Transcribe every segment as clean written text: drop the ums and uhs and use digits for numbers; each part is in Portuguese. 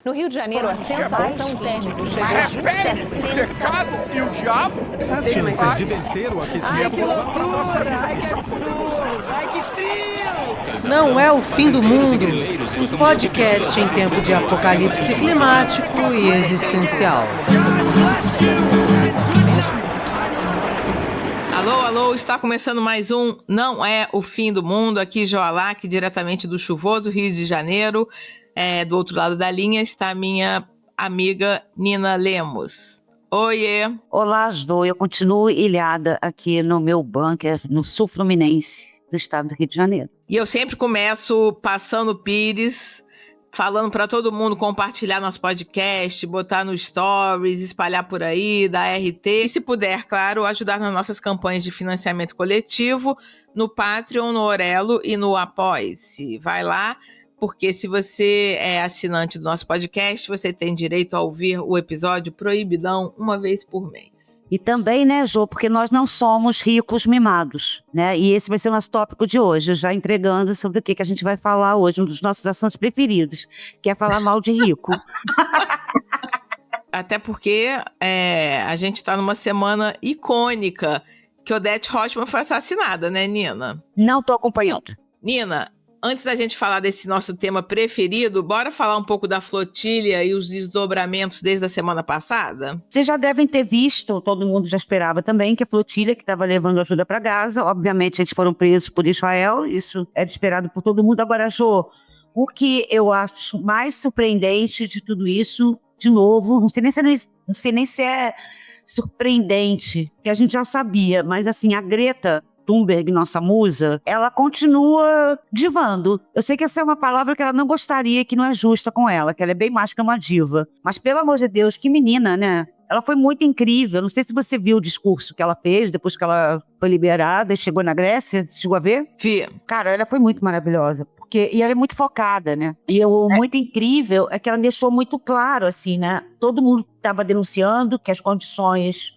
No Rio de Janeiro, a sensação térmica chegou a Repete 60. o pecado e o diabo. As chances de vencer o aquecimento global para nossa vida. Não é o fim do mundo. Um podcast em tempo de apocalipse climático e existencial. Alô, alô, está começando mais um Não é o Fim do Mundo, aqui Joalac, diretamente do chuvoso Rio de Janeiro. Do outro lado da linha está a minha amiga Nina Lemos. Oiê! Olá, Jo, eu continuo ilhada aqui no meu bunker, no sul fluminense do estado do Rio de Janeiro. E eu sempre começo passando pires, falando para todo mundo compartilhar nosso podcast, botar no Stories, espalhar por aí, dar RT. E se puder, claro, ajudar nas nossas campanhas de financiamento coletivo, no Patreon, no Orelo e no Apoie-se. Vai lá, porque se você é assinante do nosso podcast, você tem direito a ouvir o episódio Proibidão uma vez por mês. E também, né, Jo, porque nós não somos ricos mimados, né? E esse vai ser o nosso tópico de hoje, já entregando sobre o que a gente vai falar hoje, um dos nossos assuntos preferidos, que é falar mal de rico. Até porque a gente está numa semana icônica que Odete Roitman foi assassinada, né, Nina? Não tô acompanhando. Nina, antes da gente falar desse nosso tema preferido, bora falar um pouco da flotilha e os desdobramentos desde a semana passada? Vocês já devem ter visto, todo mundo já esperava também, que a flotilha que estava levando ajuda para Gaza, obviamente eles foram presos por Israel, isso era esperado por todo mundo. Agora, Jo, o que eu acho mais surpreendente de tudo isso, de novo, não sei nem se é surpreendente, que a gente já sabia, mas assim, a Greta Thunberg, nossa musa, ela continua divando. Eu sei que essa é uma palavra que ela não gostaria, que não é justa com ela, que ela é bem mais que uma diva. Mas, pelo amor de Deus, que menina, né? Ela foi muito incrível. Não sei se você viu o discurso que ela fez depois que ela foi liberada e chegou na Grécia. Você chegou a ver? Vi. Cara, ela foi muito maravilhosa. E ela é muito focada, né? E o muito incrível é que ela deixou muito claro, assim, né? Todo mundo estava denunciando que as condições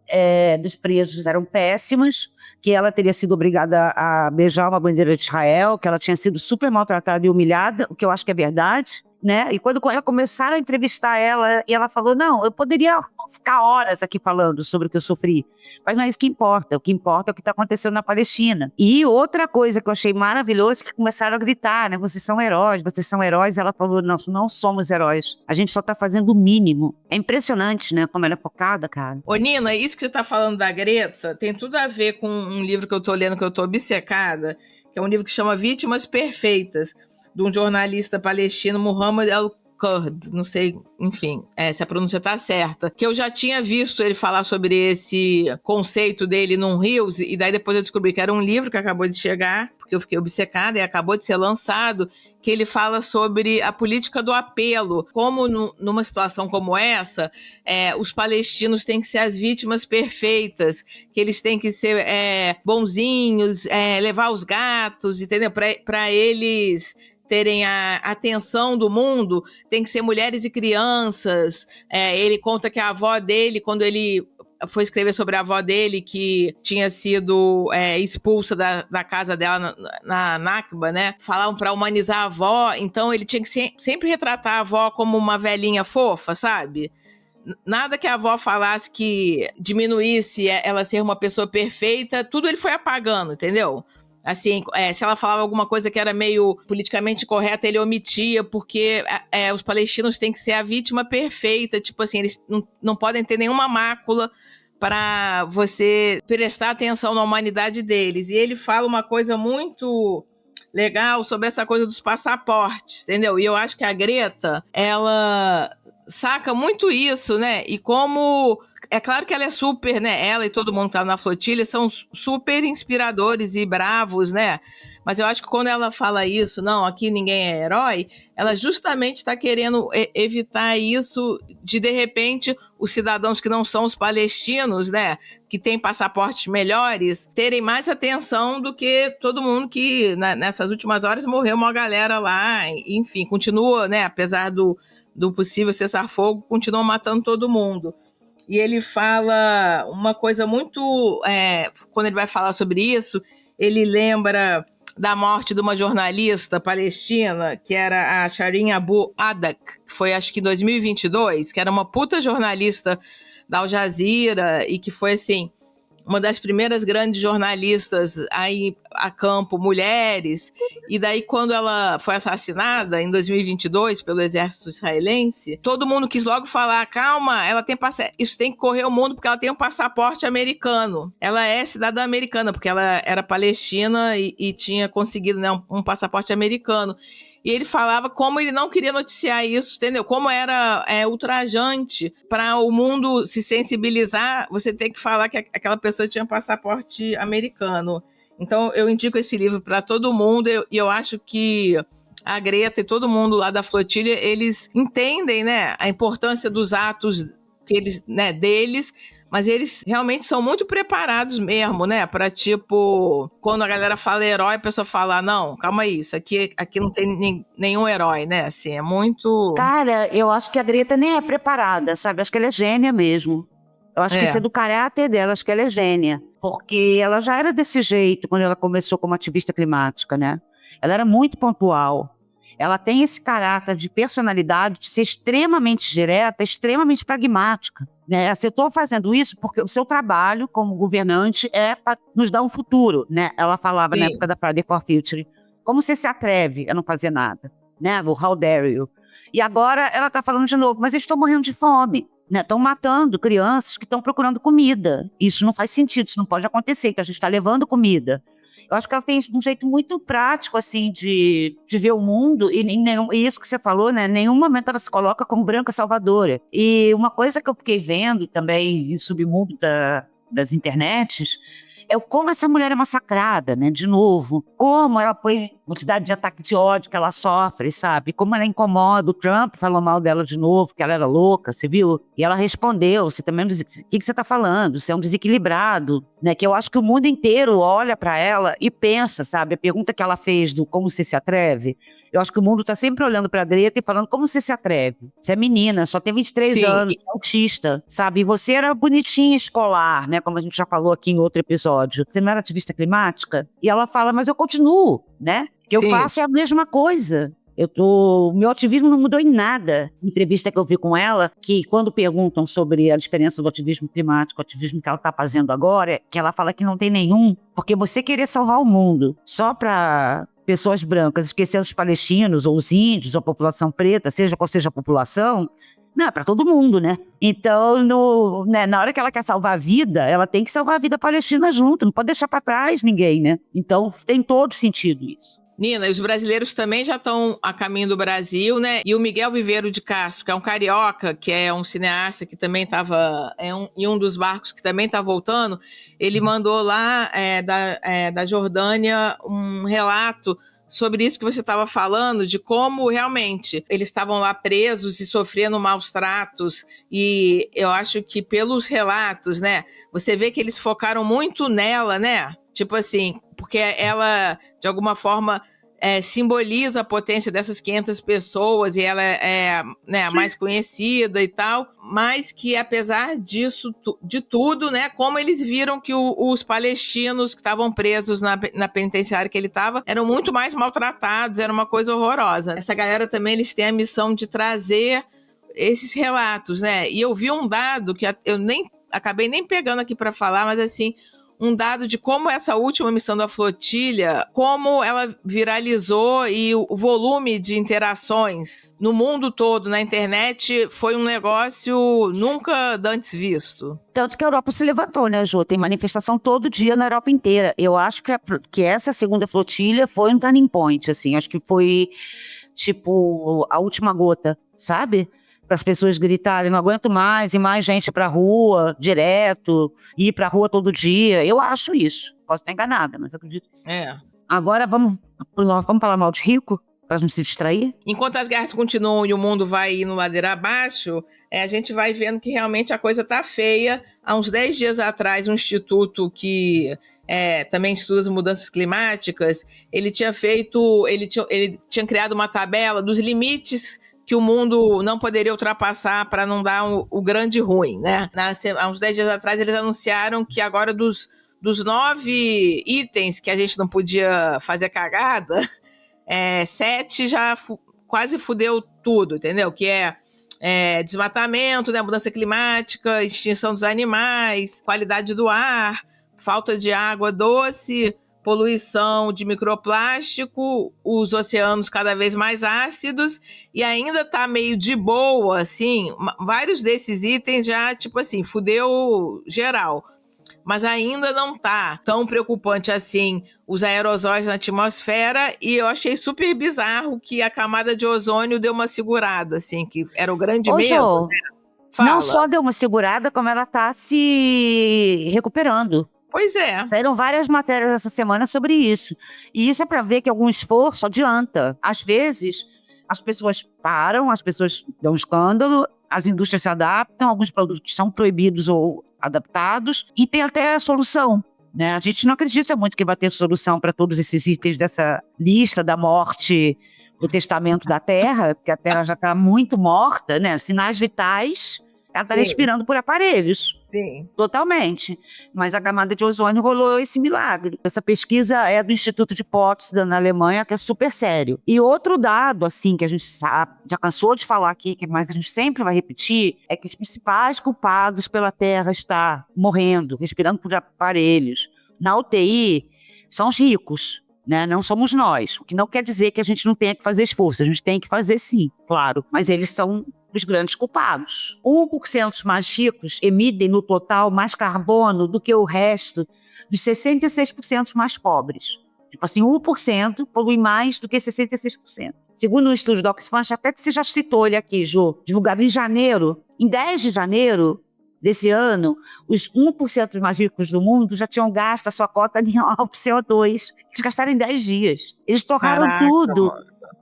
dos presos eram péssimas, que ela teria sido obrigada a beijar uma bandeira de Israel, que ela tinha sido super maltratada e humilhada, o que eu acho que é verdade, né? E quando começaram a entrevistar ela, e ela falou, não, eu poderia ficar horas aqui falando sobre o que eu sofri, mas não é isso que importa. O que importa é o que está acontecendo na Palestina. E outra coisa que eu achei maravilhosa é que começaram a gritar, né? Vocês são heróis, vocês são heróis. Ela falou, não somos heróis. A gente só está fazendo o mínimo. É impressionante, né? Como ela é focada, cara. Ô, Nina, isso que você está falando da Greta tem tudo a ver com um livro que eu estou lendo, que eu estou obcecada, que é um livro que chama Vítimas Perfeitas, de um jornalista palestino, Muhammad al-Kurd, não sei, enfim, se a pronúncia está certa, que eu já tinha visto ele falar sobre esse conceito dele num Reels, e daí depois eu descobri que era um livro que acabou de chegar, porque eu fiquei obcecada, e acabou de ser lançado, que ele fala sobre a política do apelo, como numa situação como essa, os palestinos têm que ser as vítimas perfeitas, que eles têm que ser bonzinhos, levar os gatos, entendeu? Para eles terem a atenção do mundo, tem que ser mulheres e crianças. Ele conta que a avó dele, quando ele foi escrever sobre a avó dele, que tinha sido expulsa da casa dela na Nakba, né? Falavam para humanizar a avó, então ele tinha que sempre retratar a avó como uma velhinha fofa, sabe? Nada que a avó falasse que diminuísse ela ser uma pessoa perfeita, tudo ele foi apagando, entendeu? Assim, se ela falava alguma coisa que era meio politicamente correta, ele omitia, porque os palestinos têm que ser a vítima perfeita, tipo assim, eles não podem ter nenhuma mácula para você prestar atenção na humanidade deles. E ele fala uma coisa muito legal sobre essa coisa dos passaportes, entendeu? E eu acho que a Greta, ela saca muito isso, né? E como... É claro que ela é super, né? Ela e todo mundo que tá na flotilha são super inspiradores e bravos, né? Mas eu acho que quando ela fala isso, não, aqui ninguém é herói, ela justamente está querendo evitar isso de repente, os cidadãos que não são os palestinos, né? Que têm passaportes melhores, terem mais atenção do que todo mundo que, nessas últimas horas, morreu uma galera lá. Enfim, continua, né? Apesar do possível cessar-fogo, continuam matando todo mundo. E ele fala uma coisa muito... quando ele vai falar sobre isso, ele lembra da morte de uma jornalista palestina, que era a Shireen Abu Adak, que foi acho que em 2022, que era uma puta jornalista da Al Jazeera e que foi assim, uma das primeiras grandes jornalistas aí a campo, mulheres, e daí quando ela foi assassinada em 2022 pelo exército israelense, todo mundo quis logo falar, calma, ela tem isso tem que correr o mundo porque ela tem um passaporte americano, ela é cidadã americana, porque ela era palestina e tinha conseguido, né, um passaporte americano. E ele falava como ele não queria noticiar isso, entendeu? Como era ultrajante para o mundo se sensibilizar, você tem que falar que aquela pessoa tinha passaporte americano. Então, eu indico esse livro para todo mundo e eu acho que a Greta e todo mundo lá da flotilha, eles entendem, né, a importância dos atos que eles, né, deles, mas eles realmente são muito preparados mesmo, né? Pra, tipo, quando a galera fala herói, a pessoa fala, não, calma aí, isso aqui não tem nenhum herói, né? Assim, é muito... Cara, eu acho que a Greta nem é preparada, sabe? Acho que ela é gênia mesmo. Eu acho que isso é do caráter dela, acho que ela é gênia. Porque ela já era desse jeito quando ela começou como ativista climática, né? Ela era muito pontual. Ela tem esse caráter de personalidade, de ser extremamente direta, extremamente pragmática. Né? Eu estou fazendo isso porque o seu trabalho como governante é para nos dar um futuro. Né? Ela falava na época da Friday for Future. Como você se atreve a não fazer nada? Né? O How dare you? E agora ela está falando de novo, mas eles estão morrendo de fome. Estão matando crianças que estão procurando comida. Isso não faz sentido, isso não pode acontecer, que a gente está levando comida. Eu acho que ela tem um jeito muito prático, assim, de ver o mundo, e isso que você falou, né? Em nenhum momento ela se coloca como branca salvadora. E uma coisa que eu fiquei vendo também no submundo das internets é como essa mulher é massacrada, né? De novo. Como ela põe quantidade de ataque de ódio que ela sofre, sabe? Como ela incomoda. O Trump falou mal dela de novo, que ela era louca, você viu? E ela respondeu, você também o que você tá falando? Você é um desequilibrado, né? Que eu acho que o mundo inteiro olha pra ela e pensa, sabe? A pergunta que ela fez do como você se atreve, eu acho que o mundo tá sempre olhando pra Greta e falando como você se atreve. Você é menina, só tem 23 anos, é autista, sabe? E você era bonitinha escolar, né? Como a gente já falou aqui em outro episódio. Você não era ativista climática? E ela fala, mas eu continuo, né? O que eu faço é a mesma coisa. O meu ativismo não mudou em nada. Entrevista que eu vi com ela, que quando perguntam sobre a diferença do ativismo climático, o ativismo que ela está fazendo agora, que ela fala que não tem nenhum, porque você querer salvar o mundo só para pessoas brancas, esquecendo os palestinos, ou os índios, ou a população preta, seja qual seja a população, não, é para todo mundo, né? Então, na hora que ela quer salvar a vida, ela tem que salvar a vida palestina junto, não pode deixar para trás ninguém, né? Então, tem todo sentido isso. Nina, e os brasileiros também já estão a caminho do Brasil, né? E o Miguel Viveiro de Castro, que é um carioca, que é um cineasta que também estava em um dos barcos que também está voltando, ele mandou lá da Jordânia um relato sobre isso que você estava falando, de como realmente eles estavam lá presos e sofrendo maus tratos. E eu acho que pelos relatos, né, você vê que eles focaram muito nela, né? Tipo assim, porque ela, de alguma forma, simboliza a potência dessas 500 pessoas e ela é, né, a mais conhecida e tal, mas que apesar disso, de tudo, né, como eles viram que os palestinos que estavam presos na penitenciária que ele estava eram muito mais maltratados, era uma coisa horrorosa. Essa galera também, eles têm a missão de trazer esses relatos, né, e eu vi um dado que eu acabei nem pegando aqui para falar, mas assim, um dado de como essa última missão da flotilha, como ela viralizou e o volume de interações no mundo todo, na internet, foi um negócio nunca antes visto. Tanto que a Europa se levantou, né, Jô? Tem manifestação todo dia na Europa inteira. Eu acho que essa segunda flotilha foi um turning point, assim. Acho que foi, tipo, a última gota, sabe? Para as pessoas gritarem, não aguento mais, e mais gente para a rua, direto, ir para a rua todo dia. Eu acho isso. Posso estar enganada, mas eu acredito que sim. Agora vamos falar mal de rico, para a gente se distrair? Enquanto as guerras continuam e o mundo vai indo ladeira abaixo, a gente vai vendo que realmente a coisa tá feia. Há uns 10 dias atrás, um instituto que também estuda as mudanças climáticas, ele tinha criado uma tabela dos limites que o mundo não poderia ultrapassar para não dar o grande ruim, né? Há uns 10 dias atrás, eles anunciaram que agora dos dos 9 itens que a gente não podia fazer cagada, 7 já quase fudeu tudo, entendeu? Que é desmatamento, né, mudança climática, extinção dos animais, qualidade do ar, falta de água doce, poluição de microplástico, os oceanos cada vez mais ácidos, e ainda tá meio de boa, assim, vários desses itens já, tipo assim, fudeu geral. Mas ainda não tá tão preocupante assim os aerosóis na atmosfera, e eu achei super bizarro que a camada de ozônio deu uma segurada, assim, que era o grande medo. Jô, Né? Fala. não só deu uma segurada, como ela tá se recuperando. Pois é. Saíram várias matérias essa semana sobre isso. E isso é para ver que algum esforço adianta. Às vezes, as pessoas param, as pessoas dão um escândalo, as indústrias se adaptam, alguns produtos são proibidos ou adaptados, e tem até a solução. Né? A gente não acredita muito que vai ter solução para todos esses itens dessa lista da morte, do testamento da Terra, porque a Terra já está muito morta, né? Sinais vitais, ela está respirando por aparelhos. Sim. Totalmente. Mas a camada de ozônio rolou esse milagre. Essa pesquisa é do Instituto de Potsdam, na Alemanha, que é super sério. E outro dado, assim, que a gente sabe, já cansou de falar aqui, mas a gente sempre vai repetir, é que os principais culpados pela Terra estar morrendo, respirando por aparelhos, na UTI, são os ricos, né? Não somos nós. O que não quer dizer que a gente não tenha que fazer esforço. A gente tem que fazer sim, claro. Mas eles são os grandes culpados. 1% mais ricos emitem no total mais carbono do que o resto dos 66% mais pobres. Tipo assim, 1% polui mais do que 66%. Segundo um estudo do Oxfam, até que você já citou ele aqui, Jô, divulgado em janeiro, em 10 de janeiro desse ano, os 1% mais ricos do mundo já tinham gasto a sua cota de CO2. Eles gastaram em 10 dias. Eles torraram tudo.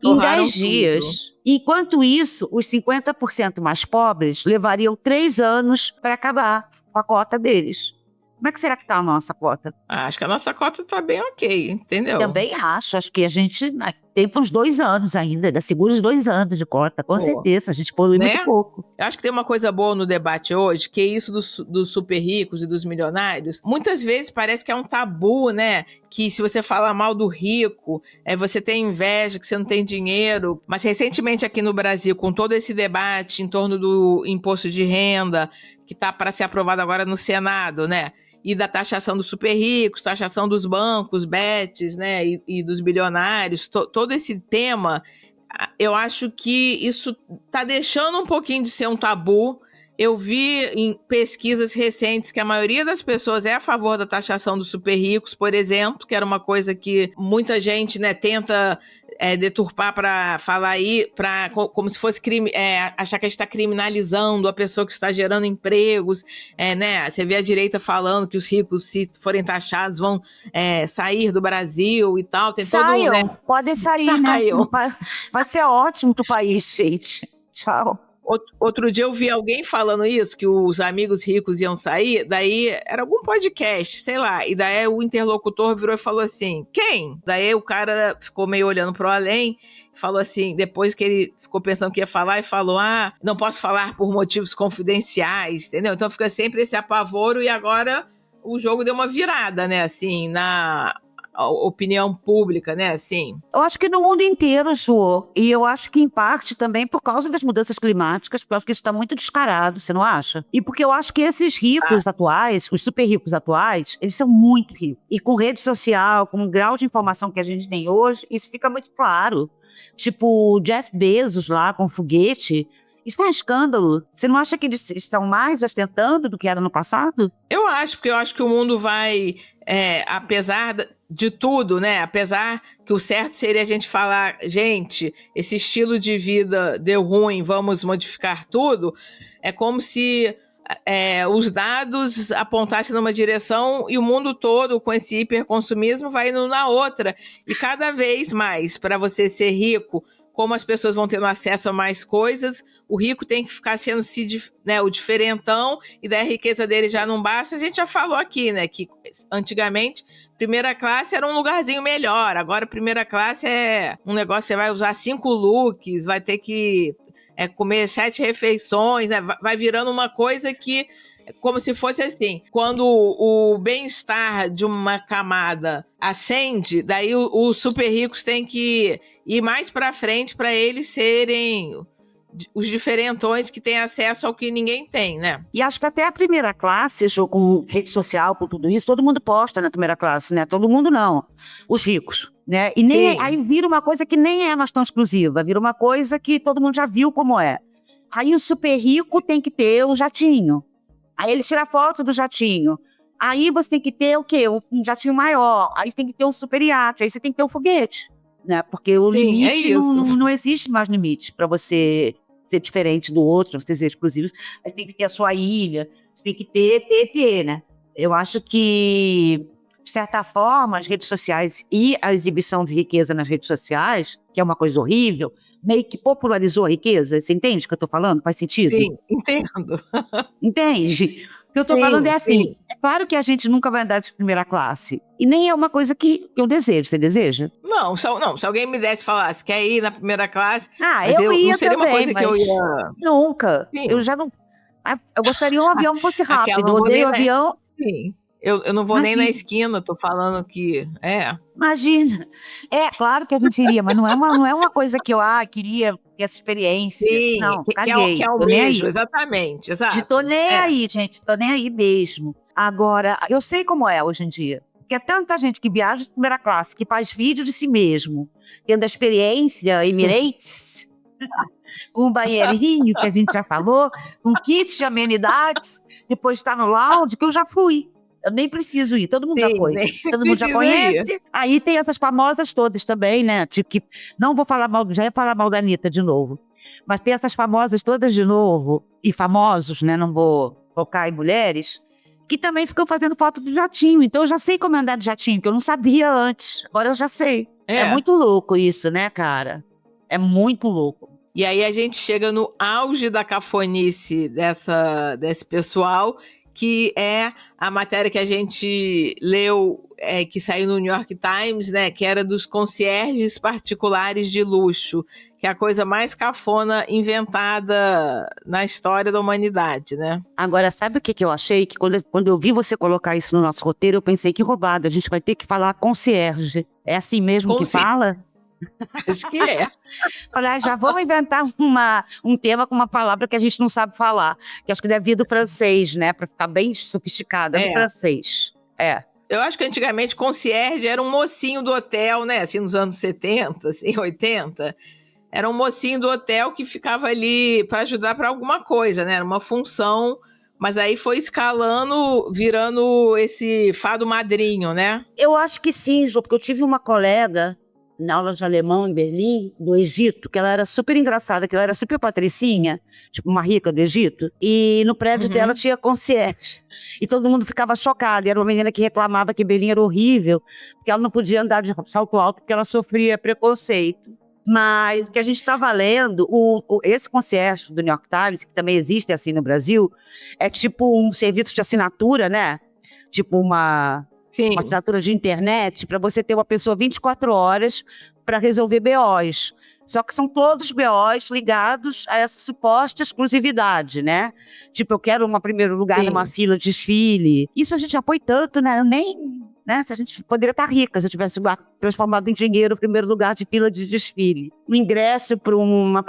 Em 10 dias. Enquanto isso, os 50% mais pobres levariam 3 anos para acabar com a cota deles. Como é que será que está a nossa cota? Acho que a nossa cota está bem ok, entendeu? Também acho que a gente tem uns 2 anos ainda, ainda segura os 2 anos de cota, com certeza, a gente polui muito pouco. Eu acho que tem uma coisa boa no debate hoje, que é isso dos super ricos e dos milionários. Muitas vezes parece que é um tabu, né? Que se você falar mal do rico, você tem inveja, que você não tem dinheiro. Mas recentemente aqui no Brasil, com todo esse debate em torno do imposto de renda, que está para ser aprovado agora no Senado, né? E da taxação dos super ricos, taxação dos bancos, bets, né, e dos bilionários, todo esse tema, eu acho que isso está deixando um pouquinho de ser um tabu. Eu vi em pesquisas recentes que a maioria das pessoas é a favor da taxação dos super ricos, por exemplo, que era uma coisa que muita gente, né, tenta deturpar para falar aí, como se fosse crime, achar que a gente está criminalizando a pessoa que está gerando empregos, né? Você vê a direita falando que os ricos, se forem taxados, vão sair do Brasil e tal. Tem Saiam, todo, né? Podem sair, né? Vai ser ótimo pro país, gente. Tchau. Outro dia eu vi alguém falando isso, que os amigos ricos iam sair, daí era algum podcast, sei lá, e daí o interlocutor virou e falou assim, quem? Daí o cara ficou meio olhando pro além, falou assim, depois que ele ficou pensando que ia falar, e falou, não posso falar por motivos confidenciais, entendeu? Então fica sempre esse apavoro, e agora o jogo deu uma virada, né, assim, na opinião pública, né, assim. Eu acho que no mundo inteiro, Jô, e eu acho que em parte também por causa das mudanças climáticas, porque eu acho que isso está muito descarado, você não acha? E porque eu acho que esses ricos atuais, os super ricos atuais, eles são muito ricos. E com rede social, com o grau de informação que a gente tem hoje, isso fica muito claro. Tipo, o Jeff Bezos lá com o foguete, isso é um escândalo. Você não acha que eles estão mais ostentando do que era no passado? Eu acho, porque eu acho que o mundo vai, apesar de tudo, né? Apesar que o certo seria a gente falar, gente, esse estilo de vida deu ruim, vamos modificar tudo. É como se os dados apontassem numa direção e o mundo todo, com esse hiperconsumismo, vai indo na outra. E cada vez mais, para você ser rico, como as pessoas vão tendo acesso a mais coisas, o rico tem que ficar sendo o diferentão, e daí a riqueza dele já não basta. A gente já falou aqui, né, que antigamente primeira classe era um lugarzinho melhor, agora primeira classe é um negócio, você vai usar 5 looks, vai ter que comer 7 refeições, né? Vai virando uma coisa que como se fosse assim, quando o bem-estar de uma camada ascende, daí os super ricos têm que ir mais para frente para eles serem os diferentões que têm acesso ao que ninguém tem, né? E acho que até a primeira classe, com rede social, com tudo isso, todo mundo posta na primeira classe, né? Todo mundo não. Os ricos, né? E nem aí vira uma coisa que nem é mais tão exclusiva, vira uma coisa que todo mundo já viu como é. Aí o super rico tem que ter o jatinho. Aí ele tira foto do jatinho. Aí você tem que ter o quê? Um jatinho maior. Aí você tem que ter um super iate. Aí você tem que ter um foguete, né? Porque o limite não existe mais limite para você ser diferente do outro, você ser exclusivo. Você tem que ter a sua ilha. Você tem que ter, né? Eu acho que, de certa forma, as redes sociais e a exibição de riqueza nas redes sociais, que é uma coisa horrível, meio que popularizou a riqueza. Você entende o que eu tô falando? Faz sentido? Sim, entendo. Entende? O que eu tô falando é assim, é claro que a gente nunca vai andar de primeira classe. E nem é uma coisa que eu desejo. Você deseja? Não, se alguém me desse e falasse, quer ir na primeira classe... eu ia não seria também, uma coisa que eu ia... Nunca. Sim. Eu já não... Eu gostaria que um avião fosse rápido. Eu vou odeio avião. Sim. Eu não vou nem na esquina, tô falando que... Imagina. É, claro que a gente iria, mas não é uma coisa que eu queria ter essa experiência. Sim, não, que é o mesmo, exatamente. Tô nem aí, gente, tô nem aí mesmo. Agora, eu sei como é hoje em dia. Porque é tanta gente que viaja de primeira classe, que faz vídeo de si mesmo, tendo a experiência Emirates, com um banheirinho, que a gente já falou, com kit de amenidades, depois está no lounge, que eu já fui. Eu nem preciso ir, todo mundo já foi. Todo mundo já conhece. Ir. Aí tem essas famosas todas também, né? Tipo que não vou falar mal, já ia falar mal da Anitta de novo. Mas tem essas famosas todas de novo, e famosos, né? Não vou focar em mulheres, que também ficam fazendo foto do jatinho. Então eu já sei como andar de jatinho, que eu não sabia antes. Agora eu já sei. É muito louco isso, né, cara? É muito louco. E aí a gente chega no auge da cafonice desse pessoal, que é a matéria que a gente leu, que saiu no New York Times, né, que era dos concierges particulares de luxo, que é a coisa mais cafona inventada na história da humanidade, né? Agora, sabe o que eu achei? Que quando eu vi você colocar isso no nosso roteiro, eu pensei que roubada, a gente vai ter que falar concierge. É assim mesmo que fala? Acho que é. Olha, já vamos inventar um tema com uma palavra que a gente não sabe falar, que acho que deve vir do francês, né? Para ficar bem sofisticada, do francês. Eu acho que antigamente concierge era um mocinho do hotel, né? Assim, nos anos 70, assim, 80. Era um mocinho do hotel que ficava ali para ajudar para alguma coisa, né? Era uma função, mas aí foi escalando, virando esse fado madrinho, né? Eu acho que sim, Jô, porque eu tive uma colega na aula de alemão em Berlim, do Egito, que ela era super engraçada, que ela era super patricinha, tipo uma rica do Egito, e no prédio dela tinha concierge. E todo mundo ficava chocado, e era uma menina que reclamava que Berlim era horrível, porque ela não podia andar de salto alto, porque ela sofria preconceito. Mas o que a gente estava lendo, esse concierge do New York Times, que também existe assim no Brasil, é tipo um serviço de assinatura, né? Tipo uma assinatura de internet, para você ter uma pessoa 24 horas para resolver BOs. Só que são todos BOs ligados a essa suposta exclusividade, né? Tipo, eu quero um primeiro lugar numa fila de desfile. Isso a gente já foi tanto, né? Né? Se a gente poderia estar rica se eu tivesse transformado em dinheiro o primeiro lugar de fila de desfile. Um ingresso para uma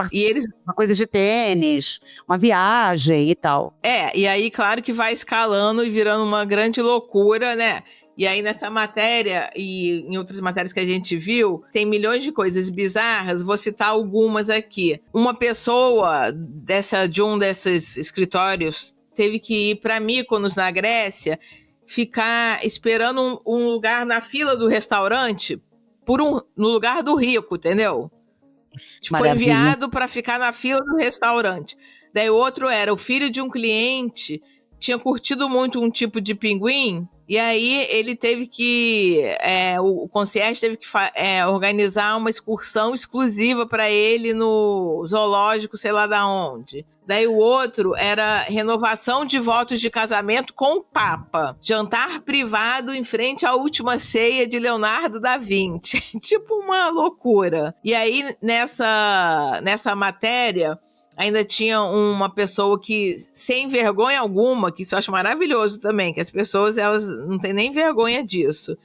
coisa de tênis, uma viagem e tal. E aí, claro que vai escalando e virando uma grande loucura, né? E aí, nessa matéria e em outras matérias que a gente viu, tem milhões de coisas bizarras. Vou citar algumas aqui. Uma pessoa de um desses escritórios teve que ir para Mykonos, na Grécia, ficar esperando um lugar na fila do restaurante no lugar do rico, entendeu? Foi enviado para ficar na fila do restaurante. Daí o outro era o filho de um cliente, tinha curtido muito um tipo de pinguim, e aí ele teve que, o concierge teve que organizar uma excursão exclusiva para ele no zoológico, sei lá da onde. Daí o outro era renovação de votos de casamento com o Papa. Jantar privado em frente à última ceia de Leonardo da Vinci. Tipo uma loucura. E aí, nessa matéria, ainda tinha uma pessoa que, sem vergonha alguma, que isso eu acho maravilhoso também, que as pessoas, elas não têm nem vergonha disso.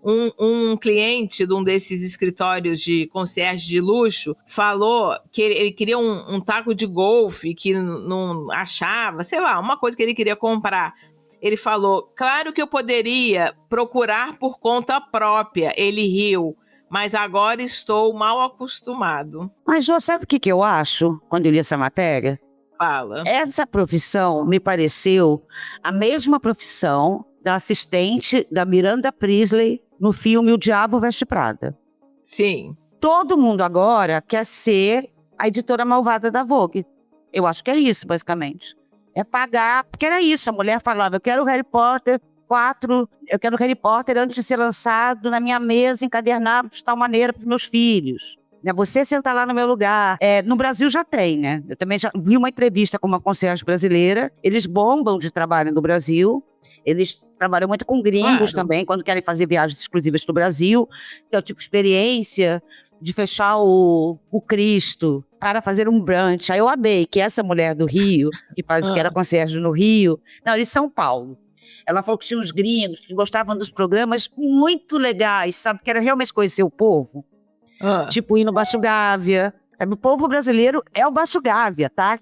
Um cliente de um desses escritórios de concierge de luxo falou que ele queria um taco de golfe que não achava, sei lá, uma coisa que ele queria comprar. Ele falou, claro que eu poderia procurar por conta própria. Ele riu, mas agora estou mal acostumado. Mas, Jô, sabe o que eu acho quando eu li essa matéria? Fala. Essa profissão me pareceu a mesma profissão da assistente da Miranda Priestly no filme O Diabo Veste Prada. Sim. Todo mundo agora quer ser a editora malvada da Vogue. Eu acho que é isso, basicamente. É pagar, porque era isso, a mulher falava, eu quero o Harry Potter 4, eu quero o Harry Potter antes de ser lançado na minha mesa, encadernado de tal maneira para os meus filhos. Você sentar lá no meu lugar. No Brasil já tem, né? Eu também já vi uma entrevista com uma concierge brasileira. Eles bombam de trabalho no Brasil. Eles trabalham muito com gringos também, quando querem fazer viagens exclusivas no Brasil. Que é o tipo de experiência de fechar o Cristo para fazer um brunch. Aí eu amei que essa mulher do Rio, que parece que era concierge no Rio, não, de São Paulo. Ela falou que tinha uns gringos que gostavam dos programas muito legais, sabe? Que era realmente conhecer o povo. Tipo ir no Baixo Gávea. O povo brasileiro é o Baixo Gávea, tá?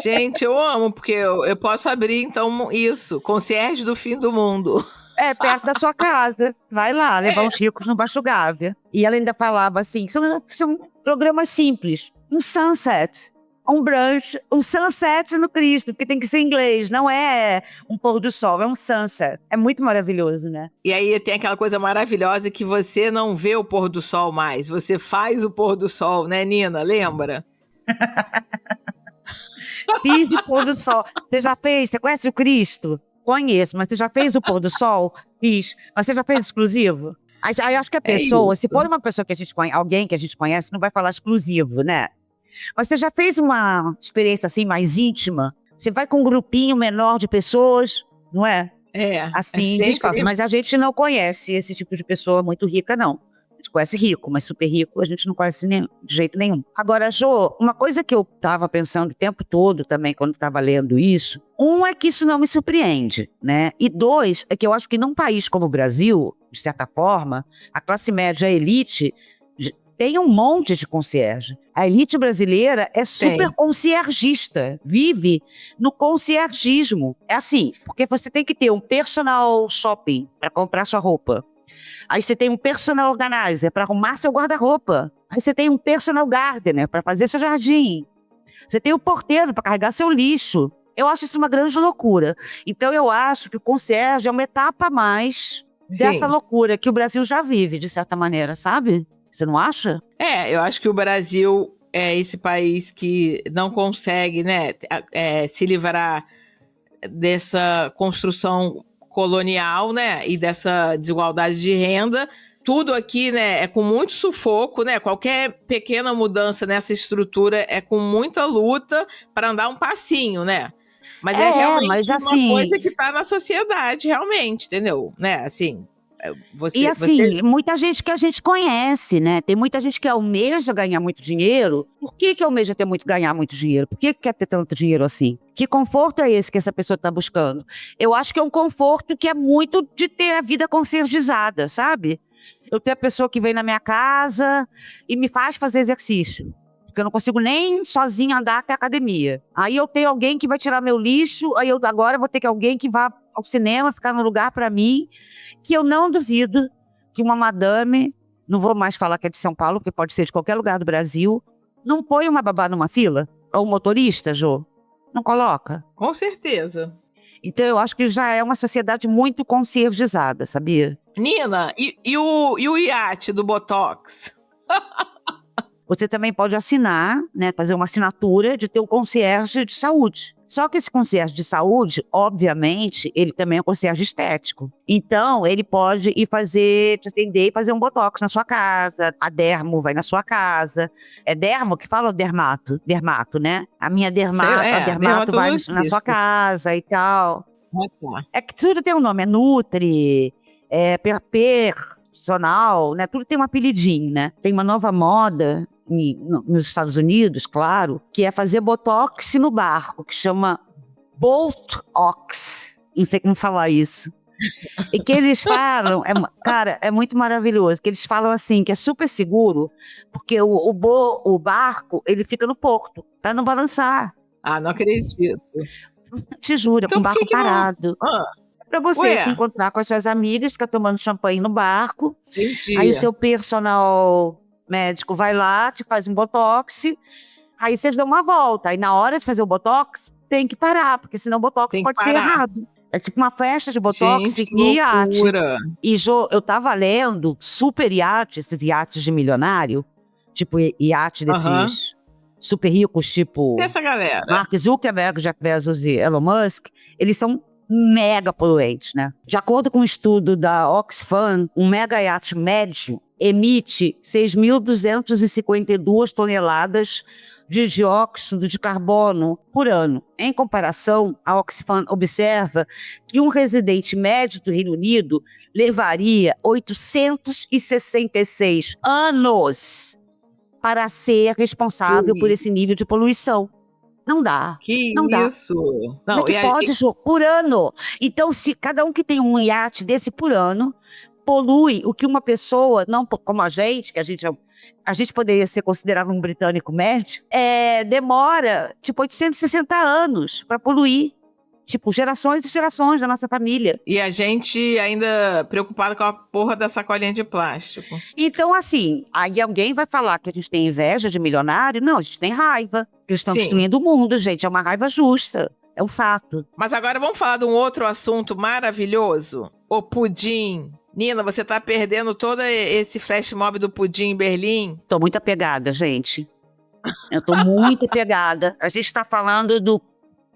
Gente, eu amo, porque eu posso abrir, então, isso. Concierge do fim do mundo. É, perto da sua casa. Vai lá, levar os ricos no Baixo Gávea. E ela ainda falava assim, são programas simples. Um sunset, um brunch, um sunset no Cristo, porque tem que ser em inglês, não é um pôr do sol, é um sunset. É muito maravilhoso, né? E aí tem aquela coisa maravilhosa que você não vê o pôr do sol mais, você faz o pôr do sol, né, Nina? Lembra? Fiz o pôr do sol. Você já fez? Você conhece o Cristo? Conheço, mas você já fez o pôr do sol? Fiz. Mas você já fez exclusivo? Aí acho que a pessoa, se for uma pessoa que a gente conhece, alguém que a gente conhece, não vai falar exclusivo, né? Mas você já fez uma experiência assim mais íntima? Você vai com um grupinho menor de pessoas, não é? Assim, desfalso. Mas a gente não conhece esse tipo de pessoa muito rica, não. A gente conhece rico, mas super rico a gente não conhece de jeito nenhum. Agora, Jô, uma coisa que eu estava pensando o tempo todo também, quando estava lendo isso, é que isso não me surpreende, né? E dois, é que eu acho que num país como o Brasil, de certa forma, a classe média, a elite, tem um monte de concierge. A elite brasileira é super conciergista, vive no conciergismo. É assim, porque você tem que ter um personal shopping para comprar sua roupa. Aí você tem um personal organizer para arrumar seu guarda-roupa. Aí você tem um personal gardener para fazer seu jardim. Você tem o porteiro para carregar seu lixo. Eu acho isso uma grande loucura. Então eu acho que o concierge é uma etapa a mais dessa loucura que o Brasil já vive, de certa maneira, sabe? Você não acha? Eu acho que o Brasil é esse país que não consegue, né, se livrar dessa construção colonial, né, e dessa desigualdade de renda. Tudo aqui, né, é com muito sufoco, né? Qualquer pequena mudança nessa estrutura é com muita luta para andar um passinho, né? Mas é realmente mas, assim, uma coisa que está na sociedade, realmente, entendeu? Né, assim... muita gente que a gente conhece, né? Tem muita gente que almeja ganhar muito dinheiro. Por que almeja ganhar muito dinheiro? Por que quer ter tanto dinheiro assim? Que conforto é esse que essa pessoa está buscando? Eu acho que é um conforto que é muito de ter a vida conciergizada, sabe? Eu tenho a pessoa que vem na minha casa e me faz fazer exercício. Porque eu não consigo nem sozinha andar até a academia. Aí eu tenho alguém que vai tirar meu lixo, aí eu agora vou ter que alguém que vá ao cinema, ficar no lugar para mim, que eu não duvido que uma madame, não vou mais falar que é de São Paulo, porque pode ser de qualquer lugar do Brasil, não põe uma babá numa fila? Ou um motorista, Jô? Não coloca? Com certeza. Então eu acho que já é uma sociedade muito conciergizada, sabia? Nina, e o iate do Botox? Você também pode assinar, né, fazer uma assinatura de ter um concierge de saúde. Só que esse concierge de saúde, obviamente, ele também é um concierge estético. Então, ele pode ir te atender e fazer um botox na sua casa. A dermo vai na sua casa. É dermo que fala ou dermato? Dermato, né? A minha dermato, a dermato vai na sua casa e tal. É que tudo tem um nome, é Nutri, personal, né? Tudo tem um apelidinho, né? Tem uma nova moda nos Estados Unidos, claro, que é fazer botox no barco, que chama Botox. Não sei como falar isso. E que eles falam, cara, é muito maravilhoso, que eles falam assim, que é super seguro, porque o barco, ele fica no porto, pra não balançar. Ah, não acredito. Te juro, Então com o por barco que não? parado. Pra você Ué? se encontrar com as suas amigas, ficar tomando champanhe no barco. Entendi. Aí o seu personal médico vai lá, te faz um botox. Aí vocês dão uma volta. Aí na hora de fazer o botox, tem que parar, porque senão o botox Tem que pode ser parar. errado. É tipo uma festa de botox Gente, que e iate. loucura. E eu tava lendo super iate, esses iates de milionário, tipo iate desses Aham. super ricos, tipo Essa galera. Mark Zuckerberg, Jeff Bezos e Elon Musk, eles são mega poluentes, né? De acordo com um estudo da Oxfam, um mega iate médio emite 6.252 toneladas de dióxido de carbono por ano. Em comparação, a Oxfam observa que um residente médio do Reino Unido levaria 866 anos para ser responsável por esse nível de poluição. Não dá. Que Não dá. isso? Como Não, é que e aí- pode, Jô? Por ano. Então, se cada um que tem um iate desse por ano polui o que uma pessoa, não como a gente, que a gente poderia ser considerado um britânico médio, demora, tipo, 860 anos para poluir. Tipo, gerações e gerações da nossa família. E a gente ainda preocupado com a porra da sacolinha de plástico. Então, assim, aí alguém vai falar que a gente tem inveja de milionário? Não, a gente tem raiva. Eles estão Sim. destruindo o mundo, gente. É uma raiva justa. É um fato. Mas agora vamos falar de um outro assunto maravilhoso. O pudim. Nina, você tá perdendo todo esse flash mob do pudim em Berlim? Tô muito apegada, gente. Eu tô muito apegada. A gente tá falando do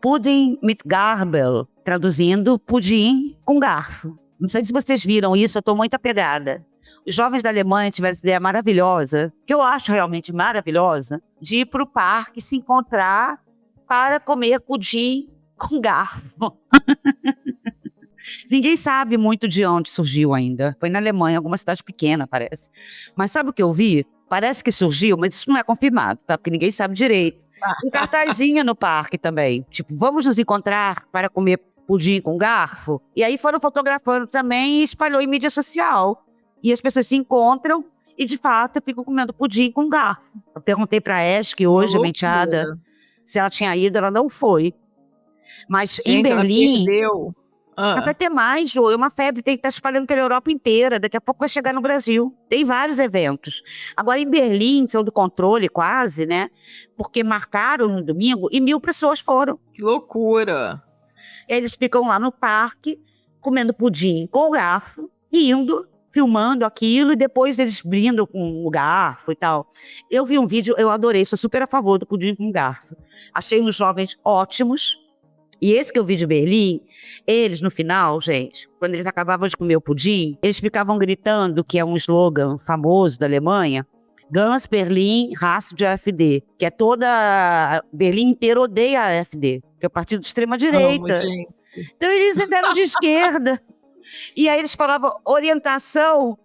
pudding mit Gabel, traduzindo pudim com garfo. Não sei se vocês viram isso, eu tô muito apegada. Os jovens da Alemanha tiveram essa ideia maravilhosa, que eu acho realmente maravilhosa, de ir pro parque se encontrar para comer pudim com garfo. Ninguém sabe muito de onde surgiu ainda. Foi na Alemanha, alguma cidade pequena, parece. Mas sabe o que eu vi? Parece que surgiu, mas isso não é confirmado, tá? Porque ninguém sabe direito. Um cartazinho no parque também. Tipo, vamos nos encontrar para comer pudim com garfo? E aí foram fotografando também e espalhou em mídia social. E as pessoas se encontram e, de fato, ficam comendo pudim com garfo. Eu perguntei pra Esk hoje, a Loucura. menteada, se ela tinha ido, ela não foi. Mas em Gente, ela Berlim... perdeu. Mas vai ter mais, Jô. É uma febre, tem que estar espalhando pela Europa inteira. Daqui a pouco vai chegar no Brasil. Tem vários eventos. Agora, em Berlim, são do controle quase, né? Porque marcaram no domingo e 1.000 pessoas foram. Que loucura. Eles ficam lá no parque, comendo pudim com o garfo, rindo, filmando aquilo, e depois eles brindam com o garfo e tal. Eu vi um vídeo, eu adorei, sou super a favor do pudim com garfo. Achei os jovens ótimos. E esse que eu vi de Berlim, eles no final, gente, quando eles acabavam de comer o pudim, eles ficavam gritando, que é um slogan famoso da Alemanha, Ganz Berlin hasst die AfD, que é toda... Berlim inteira odeia a AfD, que é o partido de extrema-direita. Amo, gente. Então eles eram de esquerda. E aí eles falavam orientação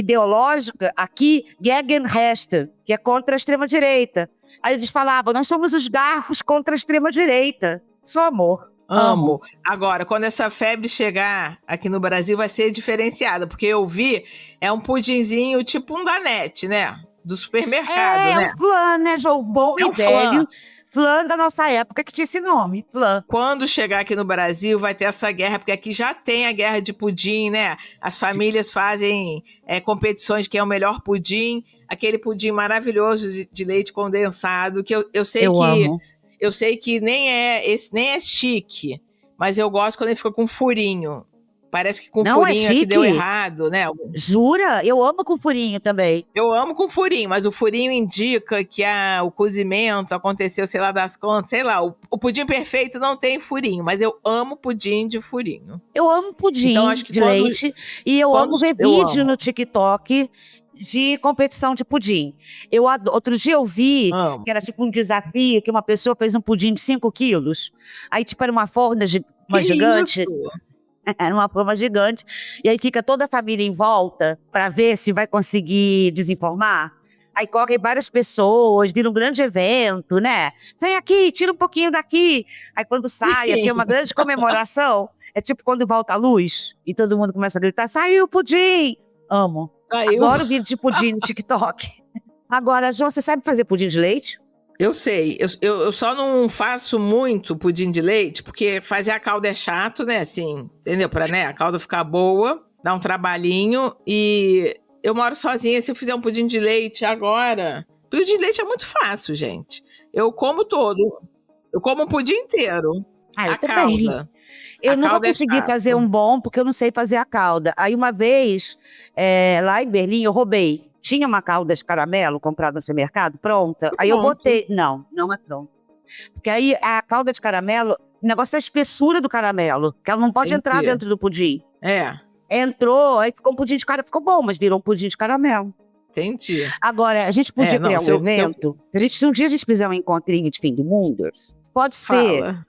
ideológica, aqui, Gegenrechte, que é contra a extrema-direita. Aí eles falavam, nós somos os garfos contra a extrema-direita. Só amor. Amo. Agora, quando essa febre chegar aqui no Brasil, vai ser diferenciada, porque eu vi, é um pudinzinho tipo um Danette, né? Do supermercado, né? É um flan, né, João? Bom É um e velho. Flan da nossa época, que tinha esse nome, flan. Quando chegar aqui no Brasil, vai ter essa guerra, porque aqui já tem a guerra de pudim, né? As famílias fazem competições de quem é o melhor pudim, aquele pudim maravilhoso de leite condensado, que eu sei Eu que... amo. Eu sei que nem é chique, mas eu gosto quando ele fica com furinho. Parece que com Não é furinho é que chique? deu errado, né? Jura? Eu amo com furinho também. Eu amo com furinho, mas o furinho indica que o cozimento aconteceu, sei lá das contas, sei lá. O pudim perfeito não tem furinho, mas eu amo pudim de furinho. Eu amo pudim Então, acho que de quando- leite. E eu quando amo ver eu vídeo amo. no TikTok de competição de pudim. Outro dia eu vi Amo. que era tipo um desafio, que uma pessoa fez um pudim de 5 quilos. Aí tipo era uma forma Que gigante. isso? Era uma forma gigante. E aí fica toda a família em volta para ver se vai conseguir desenformar. Aí correm várias pessoas, vira um grande evento, né? Vem aqui, tira um pouquinho daqui. Aí quando sai, assim, é uma grande comemoração. É tipo quando volta a luz e todo mundo começa a gritar, saiu o pudim! Amo. Saiu. Adoro vídeo de pudim no TikTok. Agora, João, você sabe fazer pudim de leite? Eu sei, eu só não faço muito pudim de leite, porque fazer a calda é chato, né, assim, entendeu? Pra, né, a calda ficar boa, dá um trabalhinho, e eu moro sozinha, se eu fizer um pudim de leite agora... Pudim de leite é muito fácil, gente. Eu como todo, eu como o pudim inteiro. Ah, eu a também. calda. Eu A nunca calda é consegui chato. fazer um bom, porque eu não sei fazer a calda. Aí uma vez, lá em Berlim, eu roubei. Tinha uma calda de caramelo comprada no supermercado, pronta. Aí eu Pronto. botei... Não, não é pronta. Porque aí a calda de caramelo, o negócio é a espessura do caramelo, que ela não pode entrar Entendi. dentro do pudim. É, Entrou, aí ficou um pudim de caramelo. Ficou bom, mas virou um pudim de caramelo. entendi. Agora, a gente podia não, criar se um eu- se eu- evento. Se um dia a gente fizer um encontrinho de fim do mundo, pode ser. Fala.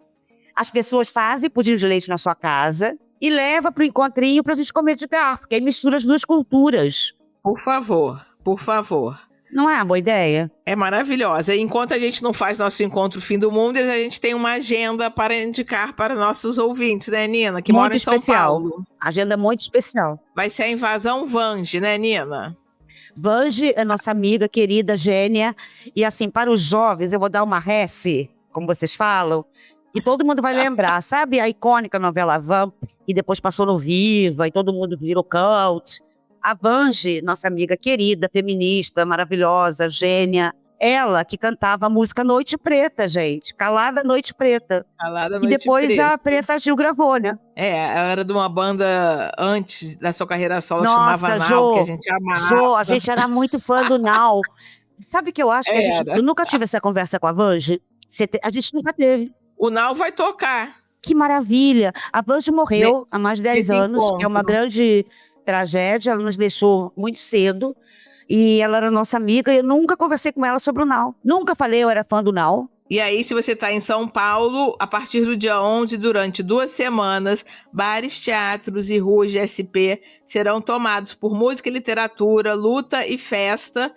As pessoas fazem pudim de leite na sua casa e leva pro encontrinho pra gente comer de garfo, que aí mistura as duas culturas. Por favor, por favor. Não é uma boa ideia? É maravilhosa. E enquanto a gente não faz nosso encontro Fim do Mundo, a gente tem uma agenda para indicar para nossos ouvintes, né, Nina? Que Muito mora em São especial. Paulo. Agenda muito especial. Vai ser a Invasão Vange, né, Nina? Vange é nossa amiga, querida, gênia. E assim, para os jovens, eu vou dar uma ref, como vocês falam, e todo mundo vai lembrar. Sabe a icônica novela Vamp, que depois passou no Viva, e todo mundo virou cult? A Vange, nossa amiga querida, feminista, maravilhosa, gênia, ela que cantava a música Noite Preta, gente. Calada Noite Preta. Calada E Noite depois Preta. a Preta Gil gravou, né? Ela era de uma banda antes da sua carreira solo, que Nossa, chamava Jô, Nau, que a gente amava. Jô, a gente era muito fã do Now. Sabe que eu acho que Era. eu nunca tive essa conversa com a Vange? A gente nunca teve. O Nau vai tocar. Que maravilha! A Vange morreu há mais de 10 nesse anos, encontro. é uma grande tragédia, ela nos deixou muito cedo. E ela era nossa amiga, e eu nunca conversei com ela sobre o Now. Nunca falei, eu era fã do Now. E aí, se você está em São Paulo, a partir do dia 11, durante 2 semanas, bares, teatros e ruas de SP serão tomados por música e literatura, luta e festa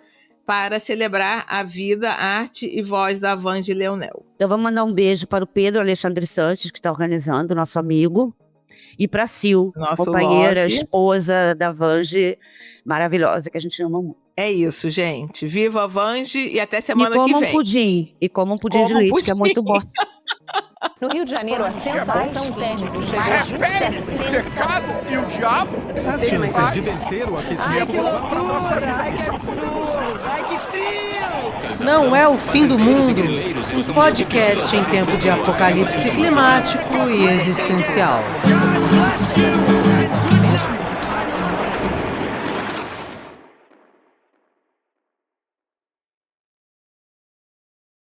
para celebrar a vida, a arte e voz da Vange Leonel. Então vamos mandar um beijo para o Pedro Alexandre Santos, que está organizando, nosso amigo. E para a Sil, Nosso companheira, love. esposa da Vange, maravilhosa, que a gente ama muito. É isso, gente. Viva a Vange e até E semana que como um vem. pudim. E como um pudim de Como um leite, que é pudim. muito bom. No Rio de Janeiro, a sensação térmica chegou a Repete o 60. pecado e o diabo. As chances de vencer o aquecimento global para a nossa vida são Não é o fim do mundo. Um podcast em tempo de apocalipse climático e existencial.